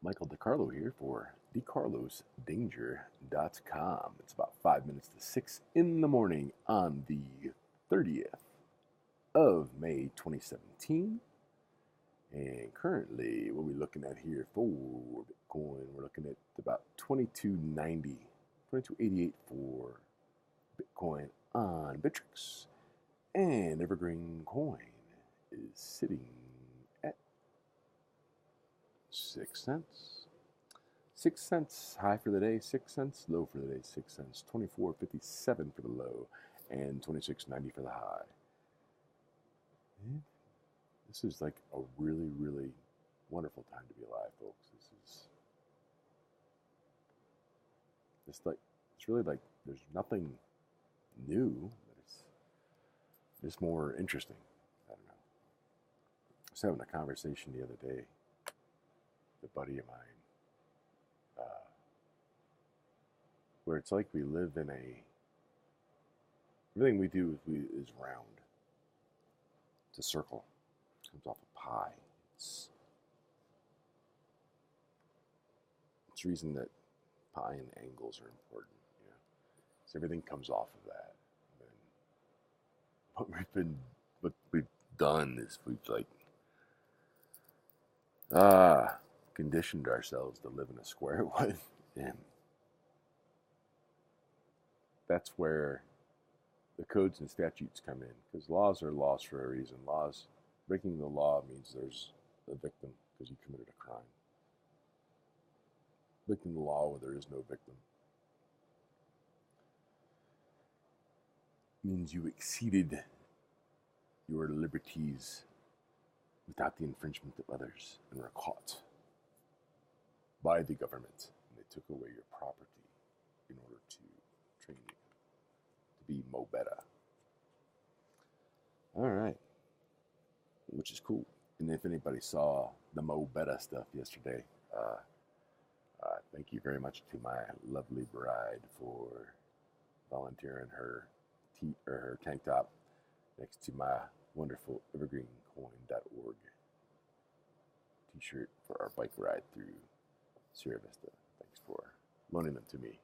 Michael DeCarlo here for DeCarlosDanger.com. It's about 5 minutes to 6 in the morning on the 30th of May 2017. And currently, what are we looking at here for Bitcoin? We're looking at about 2290, 2288 for Bitcoin on Bittrex. And Evergreen Coin is sitting at 6 cents. 6 cents high for the day, 6 cents low for the day, 6 cents. 24.57 for the low, and 26.90 for the high. This is like a really, really wonderful time to be alive, folks. It's really like there's nothing new, but it's just more interesting. I don't know. I was having a conversation the other day with a buddy of mine, where it's like we live in everything we do is round. It's a circle. It comes off a pie. It's the reason that pie and angles are important. So everything comes off of that. And what we've done is we've conditioned ourselves to live in a square one, and that's where the codes and statutes come in, because laws are laws for a reason. Breaking the law means there's a victim because you committed a crime. Breaking the law where there is no victim means you exceeded your liberties without the infringement of others and were caught by the government, and they took away your property in order to train you to be Mo Better. All right, which is cool. And if anybody saw the Mo Better stuff yesterday, thank you very much to my lovely bride for volunteering her tank top next to my wonderful evergreencoin.org t-shirt for our bike ride through Sierra Vista. Thanks for loaning them to me.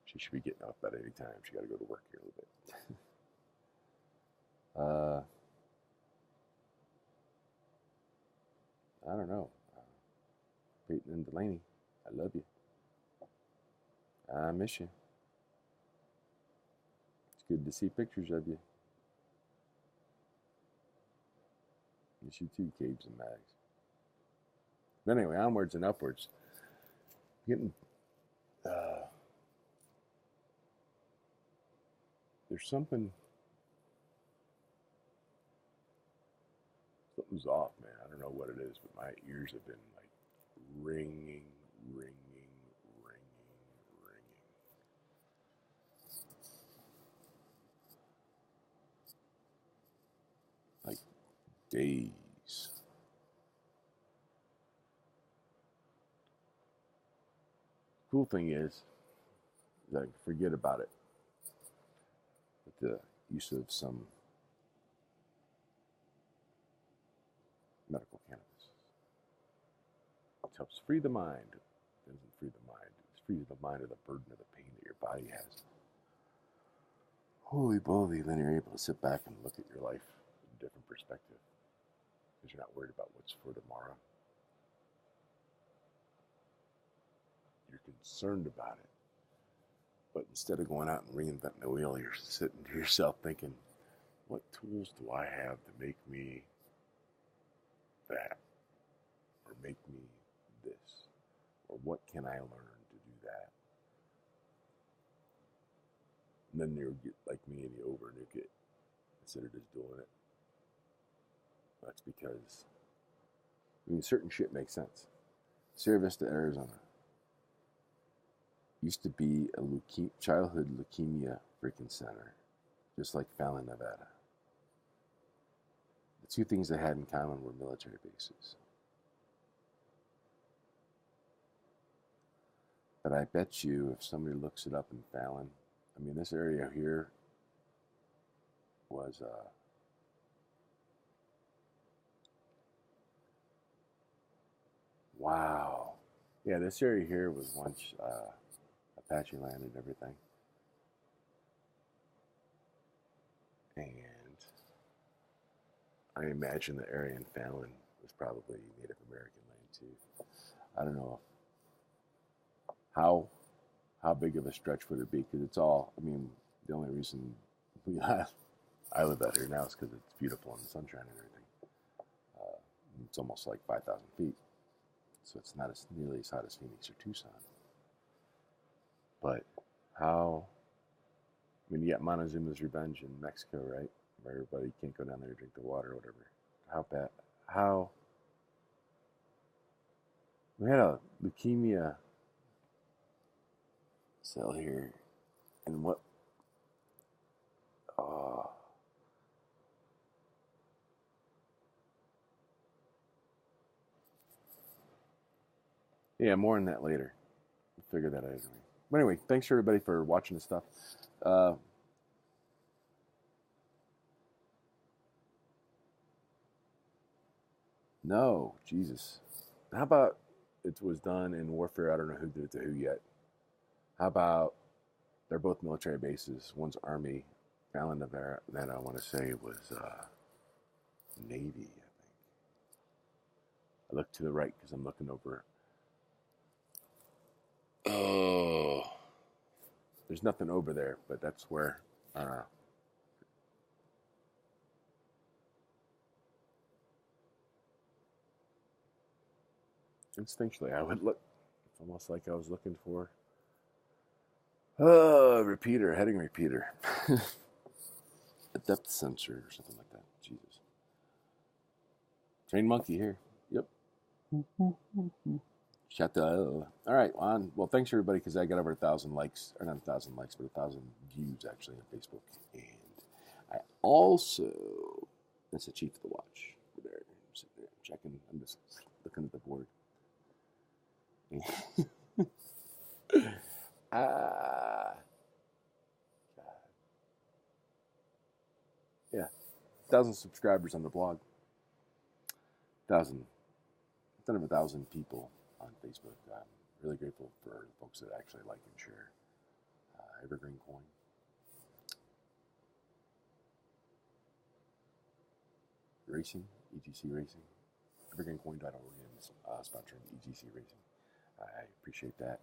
She should be getting off about any time. She got to go to work here a little bit. I don't know. Peyton and Delaney, I love you. I miss you. It's good to see pictures of you. Miss you too, Cabes and Mags. But anyway, onwards and upwards. Getting there's something's off, man. I don't know what it is, but my ears have been like ringing. Like days. Cool thing is I can forget about it with the use of some medical cannabis. It helps free the mind. It doesn't free the mind. It frees the mind of the burden of the pain that your body has. Holy moly, then you're able to sit back and look at your life from a different perspective, because you're not worried about what's for tomorrow. You're concerned about it. But instead of going out and reinventing the wheel, you're sitting to yourself thinking, what tools do I have to make me that? Or make me this? Or what can I learn to do that? And then you'll get like me and you overnuke it instead of just doing it. That's because, certain shit makes sense. Sierra Vista, Arizona used to be a childhood leukemia freaking center, just like Fallon, Nevada. The two things they had in common were military bases. But I bet you if somebody looks it up in Fallon, this area here was wow. Yeah, this area here was once Apache land and everything. And I imagine the area in Fallon was probably Native American land too. I don't know how big of a stretch would it be, because it's all, I mean, the only reason I live out here now is because it's beautiful and sunshine and everything. It's almost like 5,000 feet, so it's not as nearly as hot as Phoenix or Tucson. But how, I mean, you got Montezuma's Revenge in Mexico, right? Where everybody can't go down there to drink the water or whatever. How bad, how, we had a leukemia cell here, and what, uh, yeah, more on that later. We'll figure that out. But anyway, thanks for everybody for watching this stuff. Uh, no, Jesus. How about it was done in warfare? I don't know who did it to who yet. How about they're both military bases? One's Army, Fallon, Nevada. Then I want to say it was Navy, I think. I look to the right because I'm looking over. Oh, there's nothing over there, but that's where. Instinctually, I would look. It's almost like I was looking for repeater, heading repeater, a depth sensor or something like that. Jesus, trained monkey here. Yep. Shut the. All right, on. Well, thanks everybody, because I got over 1,000 likes, or not 1,000 likes, but 1,000 views actually on Facebook, and I also. That's the chief of the watch. There, I'm sitting there checking. I'm just looking at the board. Yeah, 1,000 subscribers on the blog. 1,000, instead of 1,000 people on Facebook. I'm really grateful for the folks that actually like and share. Evergreen Coin. Racing, EGC Racing. EvergreenCoin.org is sponsoring EGC Racing. I appreciate that.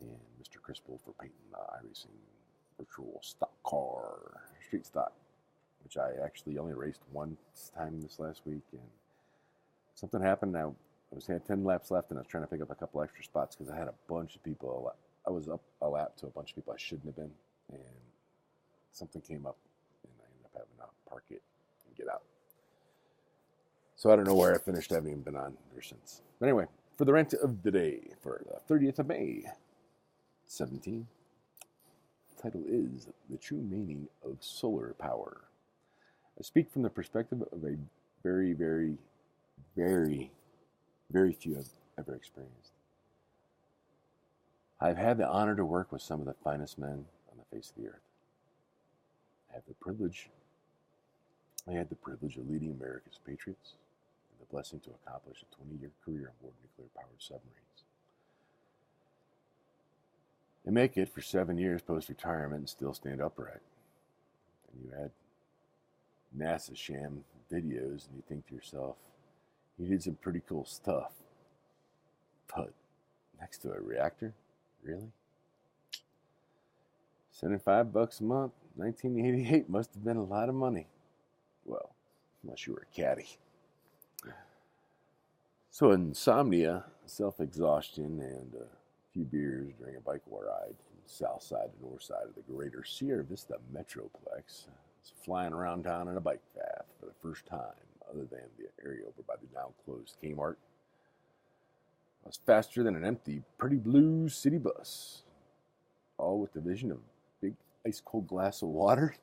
And Mr. Crispel for painting the iRacing virtual stock car, street stock, which I actually only raced one time this last week, and something happened. I had 10 laps left, and I was trying to pick up a couple extra spots because I had a bunch of people. I was up a lap to a bunch of people I shouldn't have been, and something came up, and I ended up having to park it and get out. So I don't know where I finished. I haven't even been on there since. But anyway, for the rant of the day for the 30th of May, 17. The title is The True Meaning of Solar Power. I speak from the perspective of a very, very, very, very few I've ever experienced. I've had the honor to work with some of the finest men on the face of the earth. I had the privilege of leading America's patriots, and the blessing to accomplish a 20-year career aboard nuclear-powered submarines. And make it for 7 years post-retirement and still stand upright. And you add NASA sham videos, and you think to yourself, you did some pretty cool stuff. But next to a reactor? Really? $75 a month, 1988 must have been a lot of money. Well, unless you were a caddy. So insomnia, self-exhaustion, and a few beers during a bike ride from the south side to north side of the greater Sierra Vista Metroplex. I was flying around town on a bike path for the first time, other than the area over by the now closed Kmart. I was faster than an empty Pretty Blue city bus, all with the vision of a big ice-cold glass of water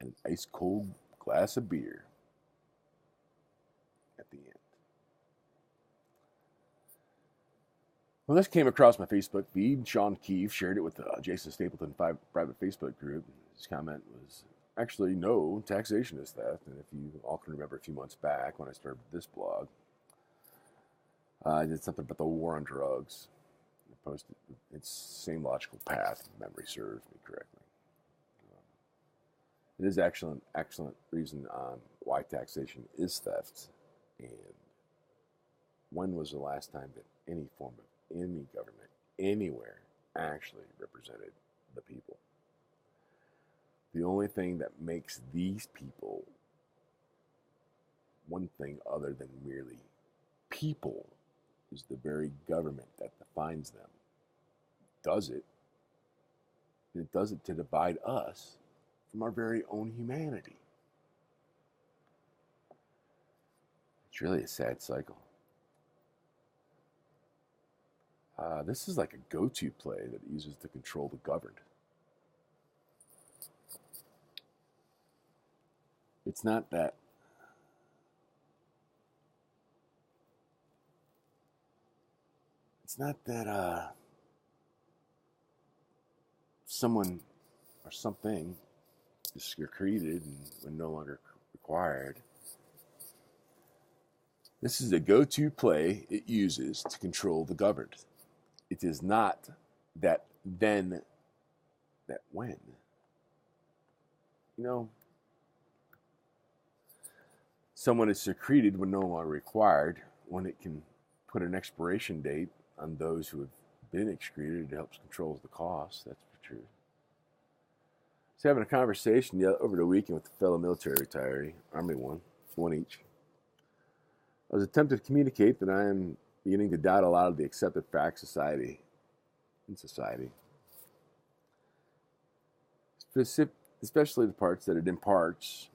and an ice-cold glass of beer at the end. Well, this came across my Facebook feed. Sean Keefe shared it with the Jason Stapleton private Facebook group. His comment was, actually, no, taxation is theft. And if you all can remember a few months back when I started this blog, I did something about the war on drugs. I posted it's same logical path, if memory serves me correctly. It is excellent reason on why taxation is theft, and when was the last time that any form of any government anywhere actually represented the people? The only thing that makes these people one thing other than merely people is the very government that defines them. Does it? And it does it to divide us from our very own humanity. It's really a sad cycle. This is like a go-to play that it uses to control the governed. It's not that someone or something is created and when no longer required. This is a go-to play it uses to control the governed. It is not that then, that when. You know, someone is secreted when no longer required, when it can put an expiration date on those who have been excreted. It helps control the cost, that's for sure. I was having a conversation over the weekend with a fellow military retiree, Army one each. I was attempting to communicate that I am beginning to doubt a lot of the accepted facts in society. Especially the parts that it imparts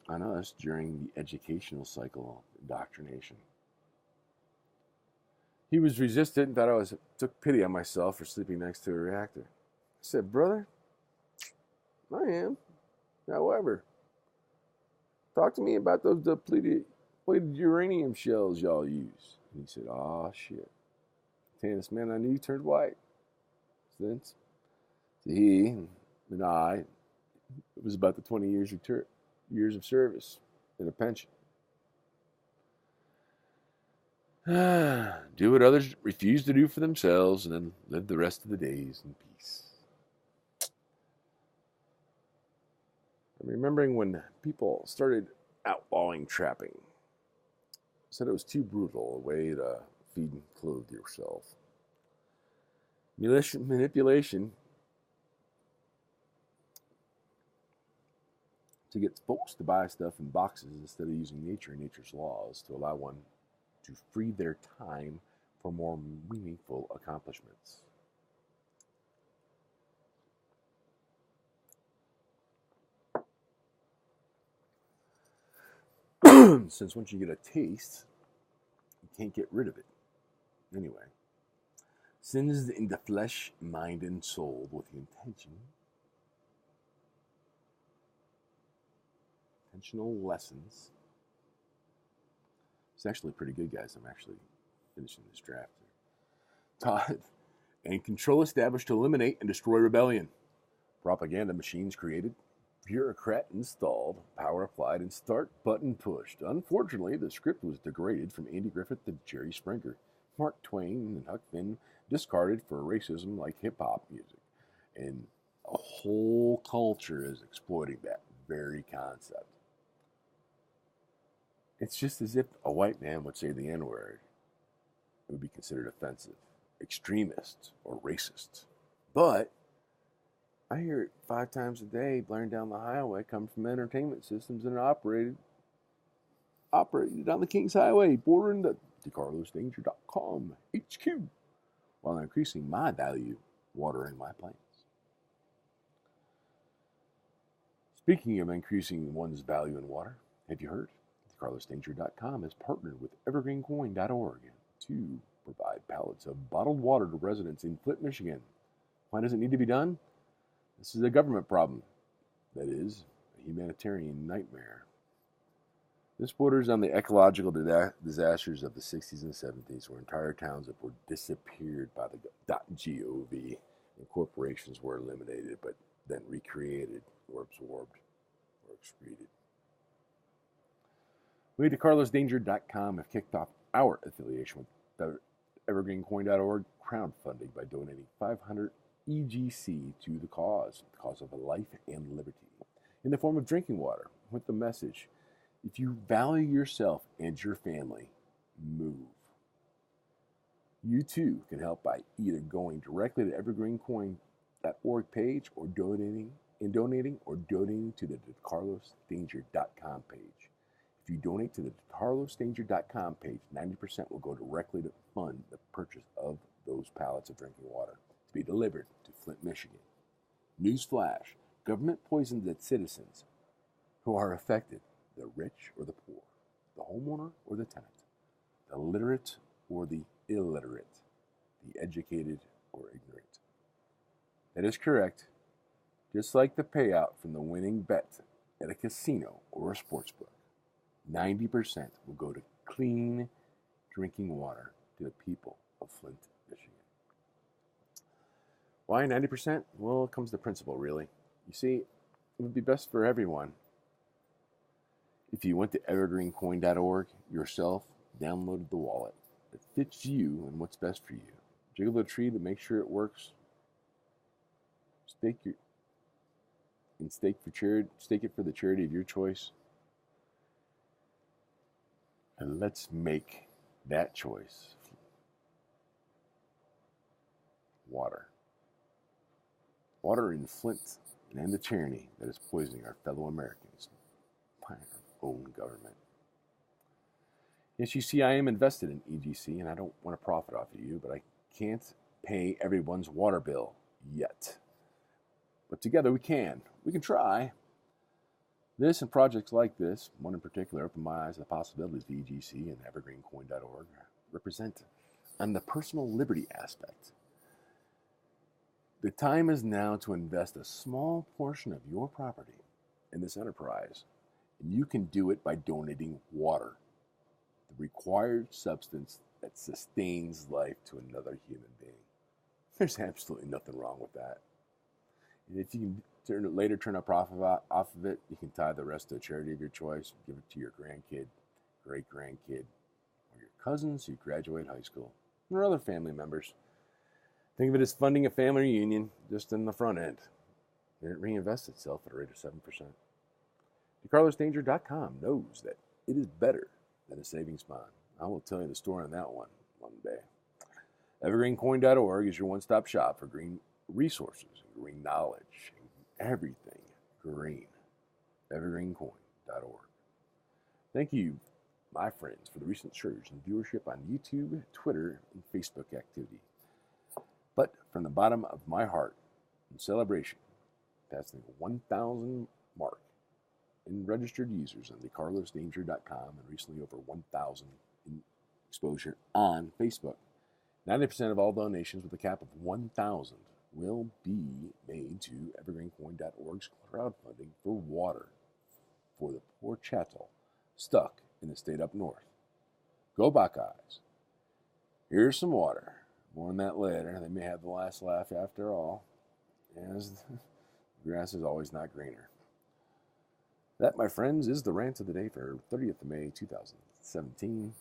on us during the educational cycle of indoctrination. He was resistant and thought I took pity on myself for sleeping next to a reactor. I said, brother, I am. However, talk to me about those depleted uranium shells y'all use. And he said, oh, shit. Tannis man I knew turned white. Since he and I, it was about the 20 years of service and a pension. Do what others refuse to do for themselves and then live the rest of the days in peace. I'm remembering when people started outlawing trapping. Said it was too brutal a way to feed and clothe yourself. Manipulation to get folks to buy stuff in boxes instead of using nature and nature's laws to allow one to free their time for more meaningful accomplishments. Since once you get a taste, you can't get rid of it. Anyway, sin is in the flesh, mind, and soul with the intentional lessons. It's actually pretty good, guys. I'm actually finishing this draft here. Taught and control established to eliminate and destroy rebellion. Propaganda machines created. Bureaucrat installed, power applied, and start button pushed. Unfortunately, the script was degraded from Andy Griffith to Jerry Springer. Mark Twain and Huck Finn discarded for racism like hip-hop music. And a whole culture is exploiting that very concept. It's just as if a white man would say the N-word. It would be considered offensive, extremist, or racist. But I hear it 5 times a day blaring down the highway, coming from entertainment systems that are operated on the Kings Highway, bordering the DeCarlosDanger.com HQ, while increasing my value watering my plants. Speaking of increasing one's value in water, have you heard? DeCarlosDanger.com has partnered with EvergreenCoin.org to provide pallets of bottled water to residents in Flint, Michigan. Why does it need to be done? This is a government problem. That is, a humanitarian nightmare. This borders on the ecological disasters of the 60s and 70s, where entire towns were disappeared by the .gov, and corporations were eliminated, but then recreated or absorbed or excreted. We at DeCarlosDanger.com have kicked off our affiliation with the evergreencoin.org crowdfunding by donating 500 EGC to the cause of a life and liberty, in the form of drinking water, with the message, if you value yourself and your family, move. You too can help by either going directly to evergreencoin.org page or donating to the DeCarlosDanger.com page. If you donate to the DeCarlosDanger.com page, 90% will go directly to fund the purchase of those pallets of drinking water to be delivered to Flint, Michigan. Newsflash, government poisons its citizens who are affected, the rich or the poor, the homeowner or the tenant, the literate or the illiterate, the educated or ignorant. That is correct. Just like the payout from the winning bet at a casino or a sports book, 90% will go to clean drinking water to the people of Flint, Michigan. Why 90%? Well, it comes to principle, really. You see, it would be best for everyone if you went to evergreencoin.org yourself, downloaded the wallet that fits you and what's best for you. Jiggle the tree to make sure it works. Stake it for the charity of your choice. And let's make that choice water. Water in Flint and end the tyranny that is poisoning our fellow Americans by our own government. Yes, you see, I am invested in EGC, and I don't want to profit off of you, but I can't pay everyone's water bill yet. But together we can. We can try. This and projects like this, one in particular, opened my eyes to the possibilities of EGC and evergreencoin.org represent on the personal liberty aspect. The time is now to invest a small portion of your property in this enterprise, and you can do it by donating water, the required substance that sustains life to another human being. There's absolutely nothing wrong with that. And if you can later turn a profit off of it, you can tie the rest to a charity of your choice, give it to your grandkid, great-grandkid, or your cousins who graduate high school, or other family members. Think of it as funding a family reunion just in the front end. And it reinvests itself at a rate of 7%. DeCarlosDanger.com knows that it is better than a savings bond. I will tell you the story on that one day. Evergreencoin.org is your one-stop shop for green resources, green knowledge, everything green. Evergreencoin.org. Thank you, my friends, for the recent surge in viewership on YouTube, Twitter, and Facebook activity. But from the bottom of my heart, in celebration, passing the 1,000 mark in registered users on DeCarlosDanger.com and recently over 1,000 in exposure on Facebook. 90% of all donations with a cap of 1,000 will be made to evergreencoin.org's crowdfunding for water for the poor chattel stuck in the state up north. Go Buckeyes. Here's some water. More on that later. They may have the last laugh after all, as the grass is always not greener. That, my friends, is the rant of the day for 30th of May, 2017.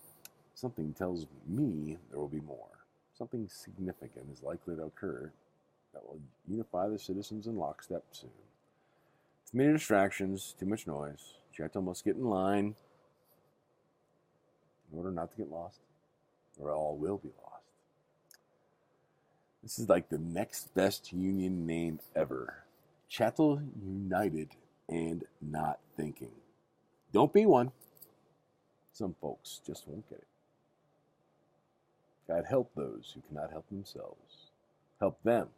Something tells me there will be more. Something significant is likely to occur that will unify the citizens in lockstep soon. Too many distractions, too much noise. Chattel must get in line in order not to get lost, or all will be lost. This is like the next best union name ever. Chattel United and Not Thinking. Don't be one. Some folks just won't get it. God help those who cannot help themselves. Help them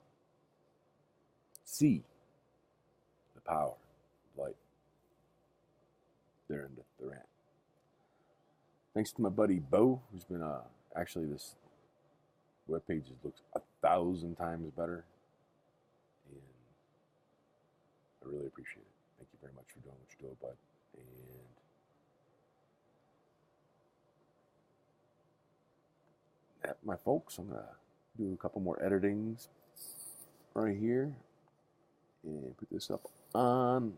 see the power of light. There in the rant. Thanks to my buddy Bo, who's been actually this webpage looks 1,000 times better, and I really appreciate it. Thank you very much for doing what you're doing, bud. And that, my folks, I'm gonna do a couple more editings right here and put this up on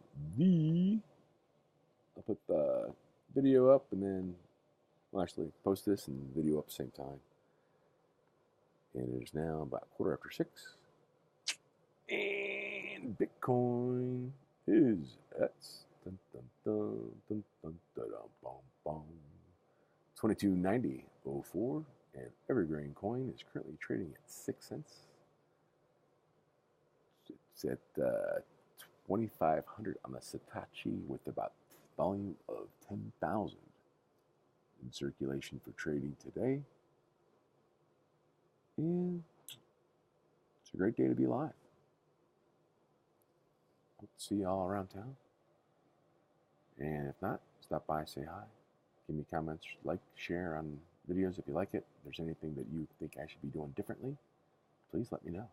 I'll put the video up and then, well, actually post this and video up at the same time. And it is now about 6:15. And Bitcoin is at 2290.04, and Evergreen coin is currently trading at 6 cents. It's at 2,500 on the Satoshi with about volume of 10,000 in circulation for trading today. And it's a great day to be alive. Hope to see you all around town. And if not, stop by, say hi. Give me comments, like, share on videos if you like it. If there's anything that you think I should be doing differently, please let me know.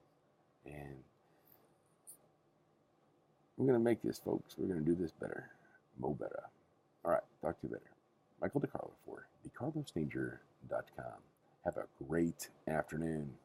And we're going to make this, folks. We're going to do this better. Mo better. All right. Talk to you later. Michael DeCarlo for thecarlosdanger.com. Have a great afternoon.